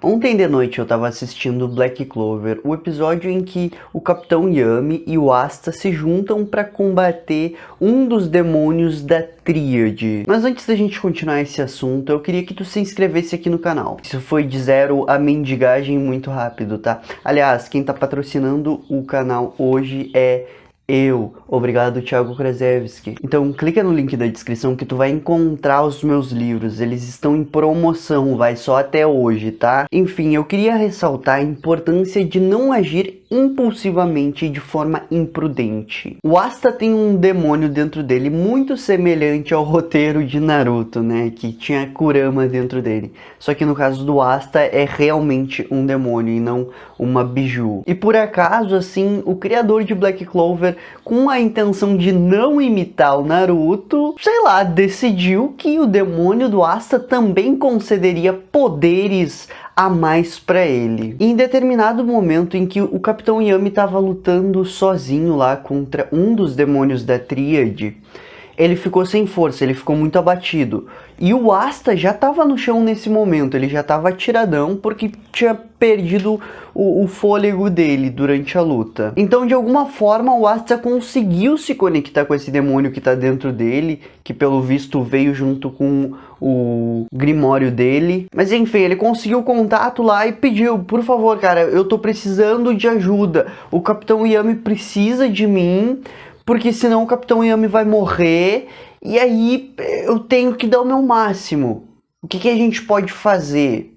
Ontem de noite eu tava assistindo Black Clover, o episódio em que o Capitão Yami e o Asta se juntam para combater um dos demônios da Tríade. Mas antes da gente continuar esse assunto, eu queria que tu se inscrevesse aqui no canal. Isso foi de zero a mendigagem muito rápido, tá? Aliás, quem tá patrocinando o canal hoje é obrigado, Thiago Krasevski. Então clica no link da descrição que tu vai encontrar os meus livros, eles estão em promoção, vai só até hoje, tá? Enfim, eu queria ressaltar a importância de não agir impulsivamente e de forma imprudente. O Asta tem um demônio dentro dele muito semelhante ao roteiro de Naruto, né? Que tinha Kurama dentro dele. Só que no caso do Asta é realmente um demônio e não uma biju. E por acaso, assim, o criador de Black Clover, com a intenção de não imitar o Naruto, sei lá, decidiu que o demônio do Asta também concederia poderes a mais pra ele. E em determinado momento em que o Capitão Yami estava lutando sozinho lá contra um dos demônios da Tríade, ele ficou sem força, ele ficou muito abatido. E o Asta já estava no chão nesse momento, ele já estava atiradão porque tinha perdido o fôlego dele durante a luta. Então, de alguma forma, o Asta conseguiu se conectar com esse demônio que está dentro dele, que pelo visto veio junto com o grimório dele. Mas enfim, ele conseguiu o contato lá e pediu: por favor, cara, eu tô precisando de ajuda. O Capitão Yami precisa de mim, porque senão o Capitão Yami vai morrer, e aí eu tenho que dar o meu máximo. O que a gente pode fazer?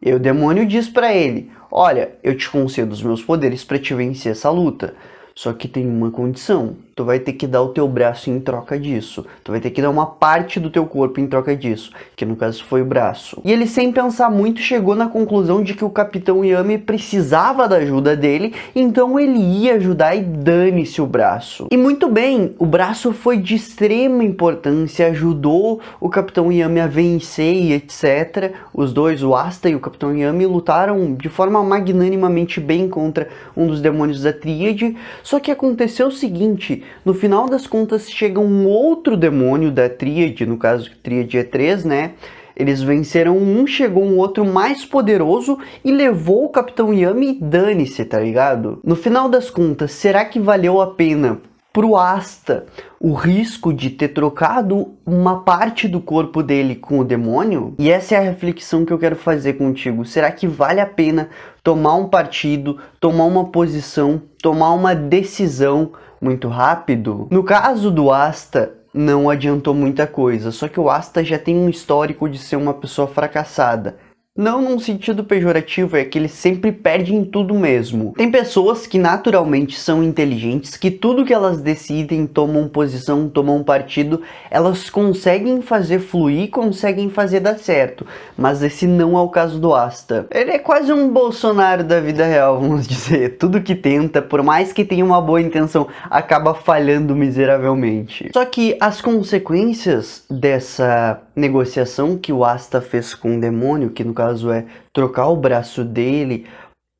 E o demônio diz pra ele: olha, eu te concedo os meus poderes pra te vencer essa luta, só que tem uma condição. Tu vai ter que dar o teu braço em troca disso. Tu vai ter que dar uma parte do teu corpo em troca disso, que no caso foi o braço. E ele, sem pensar muito, chegou na conclusão de que o Capitão Yami precisava da ajuda dele, então ele ia ajudar e dane-se o braço. E muito bem, o braço foi de extrema importância, ajudou o Capitão Yami a vencer e etc. Os dois, o Asta e o Capitão Yami, lutaram de forma magnanimamente bem contra um dos demônios da Tríade. Só que aconteceu o seguinte: no final das contas chega um outro demônio da Tríade, no caso Tríade é 3, né? Eles venceram um, chegou um outro mais poderoso e levou o Capitão Yami e dane-se, tá ligado? No final das contas, será que valeu a pena pro Asta o risco de ter trocado uma parte do corpo dele com o demônio? E essa é a reflexão que eu quero fazer contigo. Será que vale a pena tomar um partido, tomar uma posição, tomar uma decisão muito rápido? No caso do Asta, não adiantou muita coisa, só que o Asta já tem um histórico de ser uma pessoa fracassada. Não num sentido pejorativo, é que ele sempre perde em tudo mesmo. Tem pessoas que naturalmente são inteligentes, que tudo que elas decidem, tomam posição, tomam partido, elas conseguem fazer fluir, conseguem fazer dar certo. Mas esse não é o caso do Asta. Ele é quase um Bolsonaro da vida real, vamos dizer. Tudo que tenta, por mais que tenha uma boa intenção, acaba falhando miseravelmente. Só que as consequências dessa negociação que o Asta fez com o demônio, que no caso é trocar o braço dele,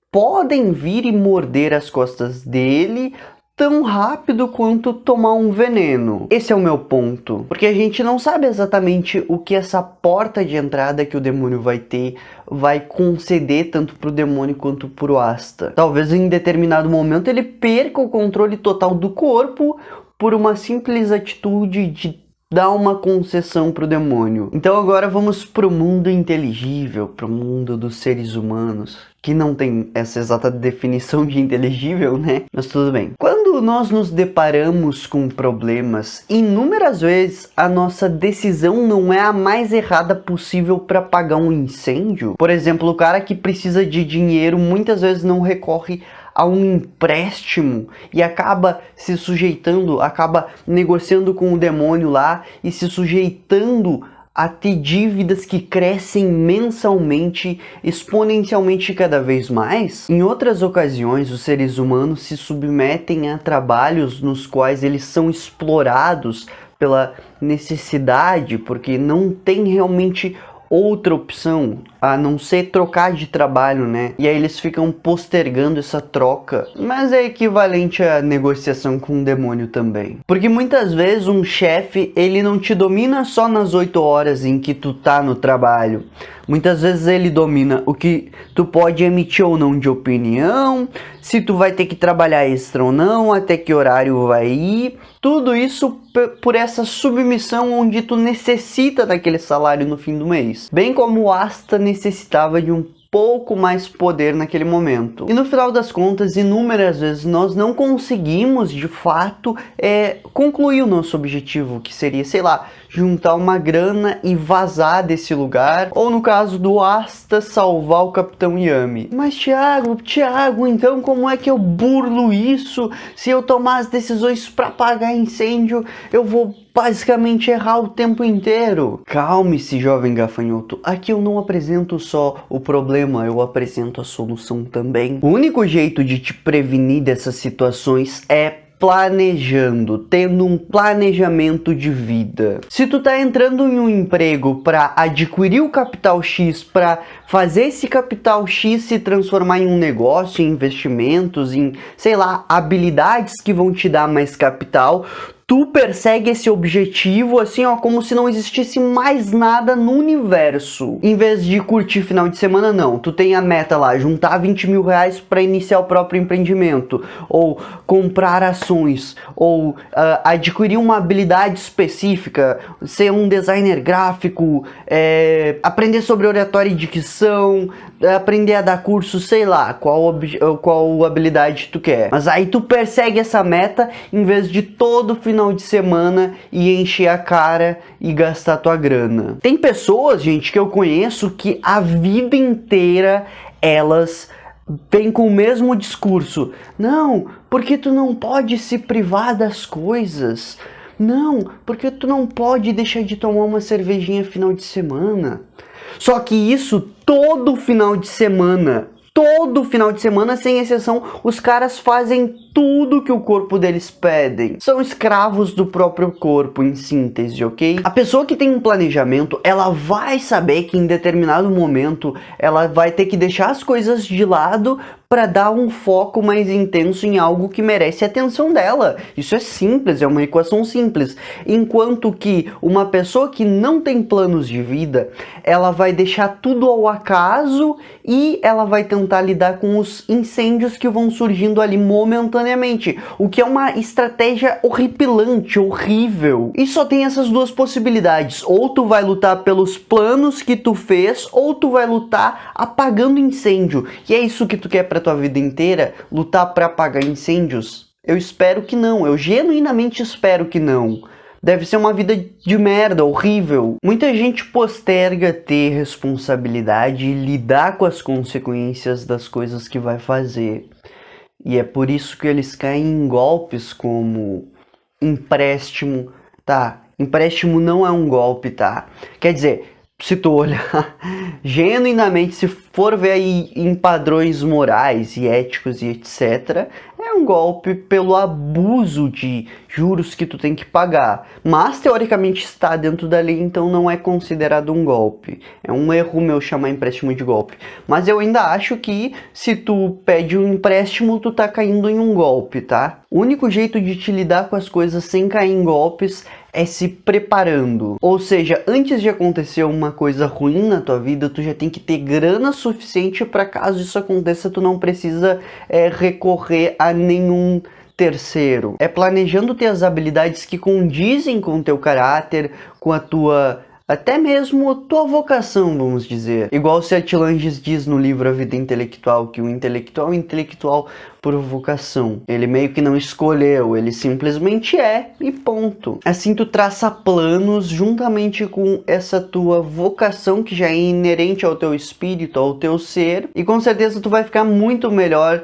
podem vir e morder as costas dele tão rápido quanto tomar um veneno. Esse é o meu ponto, porque a gente não sabe exatamente o que essa porta de entrada que o demônio vai ter vai conceder tanto pro demônio quanto pro Asta. Talvez em determinado momento ele perca o controle total do corpo por uma simples atitude de dar uma concessão pro demônio. Então agora vamos pro mundo inteligível, pro mundo dos seres humanos, que não tem essa exata definição de inteligível, né? Mas tudo bem. Quando nós nos deparamos com problemas, inúmeras vezes a nossa decisão não é a mais errada possível para apagar um incêndio. Por exemplo, o cara que precisa de dinheiro muitas vezes não recorre a um empréstimo e acaba se sujeitando, acaba negociando com o demônio lá e se sujeitando a ter dívidas que crescem mensalmente, exponencialmente cada vez mais. Em outras ocasiões, os seres humanos se submetem a trabalhos nos quais eles são explorados pela necessidade, porque não tem realmente outra opção a não ser trocar de trabalho, né? E aí eles ficam postergando essa troca, mas é equivalente à negociação com um demônio também. Porque muitas vezes um chefe, ele não te domina só nas 8 horas em que tu tá no trabalho. Muitas vezes ele domina o que tu pode emitir ou não de opinião, se tu vai ter que trabalhar extra ou não, até que horário vai ir. Tudo isso por essa submissão onde tu necessita daquele salário no fim do mês. Bem como o Asta necessitava de um pouco mais poder naquele momento. E no final das contas, inúmeras vezes nós não conseguimos de fato concluir o nosso objetivo, que seria, sei lá, juntar uma grana e vazar desse lugar, ou no caso do Asta, salvar o Capitão Yami. Mas Thiago, então como é que eu burlo isso? Se eu tomar as decisões para apagar incêndio, eu vou basicamente errar o tempo inteiro. Calme-se, jovem gafanhoto. Aqui eu não apresento só o problema, eu apresento a solução também. O único jeito de te prevenir dessas situações é planejando, tendo um planejamento de vida. Se tu tá entrando em um emprego para adquirir o capital X, para fazer esse capital X se transformar em um negócio, em investimentos, em, sei lá, habilidades que vão te dar mais capital, tu persegue esse objetivo assim, ó, como se não existisse mais nada no universo. Em vez de curtir final de semana, não. Tu tem a meta lá, juntar 20 mil reais para iniciar o próprio empreendimento, ou comprar ações, ou adquirir uma habilidade específica, ser um designer gráfico, aprender sobre oratória e dicção, aprender a dar curso, sei lá, qual habilidade tu quer. Mas aí tu persegue essa meta em vez de todo final de semana e encher a cara e gastar tua grana. Tem pessoas, gente, que eu conheço que a vida inteira elas vêm com o mesmo discurso. Não, porque tu não pode se privar das coisas. Não, porque tu não pode deixar de tomar uma cervejinha final de semana. Só que isso todo final de semana, sem exceção, os caras fazem tudo que o corpo deles pedem. São escravos do próprio corpo, em síntese, ok? A pessoa que tem um planejamento, ela vai saber que em determinado momento ela vai ter que deixar as coisas de lado para dar um foco mais intenso em algo que merece a atenção dela. Isso é simples, é uma equação simples. Enquanto que uma pessoa que não tem planos de vida, ela vai deixar tudo ao acaso e ela vai tentar lidar com os incêndios que vão surgindo ali momentaneamente, o que é uma estratégia horripilante, horrível. E só tem essas duas possibilidades: ou tu vai lutar pelos planos que tu fez, ou tu vai lutar apagando incêndio. E é isso que tu quer pra tua vida inteira? Lutar para apagar incêndios? Eu espero que não, eu genuinamente espero que não. Deve ser uma vida de merda, horrível. Muita gente posterga ter responsabilidade e lidar com as consequências das coisas que vai fazer. E é por isso que eles caem em golpes como empréstimo. Tá, empréstimo não é um golpe, tá? Quer dizer, se tu olhar genuinamente, se for ver aí em padrões morais e éticos e etc., é um golpe pelo abuso de juros que tu tem que pagar. Mas teoricamente está dentro da lei, então não é considerado um golpe. É um erro meu chamar empréstimo de golpe. Mas eu ainda acho que se tu pede um empréstimo, tu tá caindo em um golpe, tá? O único jeito de te lidar com as coisas sem cair em golpes é se preparando. Ou seja, antes de acontecer uma coisa ruim na tua vida, tu já tem que ter grana suficiente para caso isso aconteça, tu não precisa recorrer a nenhum terceiro. É planejando ter as habilidades que condizem com o teu caráter, com a tua... até mesmo tua vocação, vamos dizer. Igual o Seth Langes diz no livro A Vida Intelectual, que o intelectual é intelectual por vocação. Ele meio que não escolheu, ele simplesmente é e ponto. Assim tu traça planos juntamente com essa tua vocação que já é inerente ao teu espírito, ao teu ser, e com certeza tu vai ficar muito melhor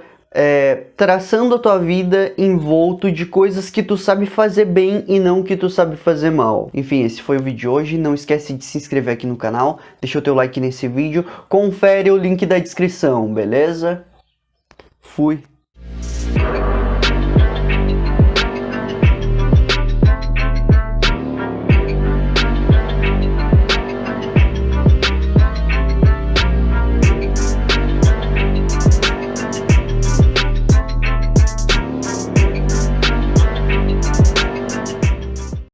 traçando a tua vida envolto de coisas que tu sabe fazer bem e não que tu sabe fazer mal. Enfim, esse foi o vídeo de hoje. Não esquece de se inscrever aqui no canal, deixa o teu like nesse vídeo, confere o link da descrição, beleza? Fui!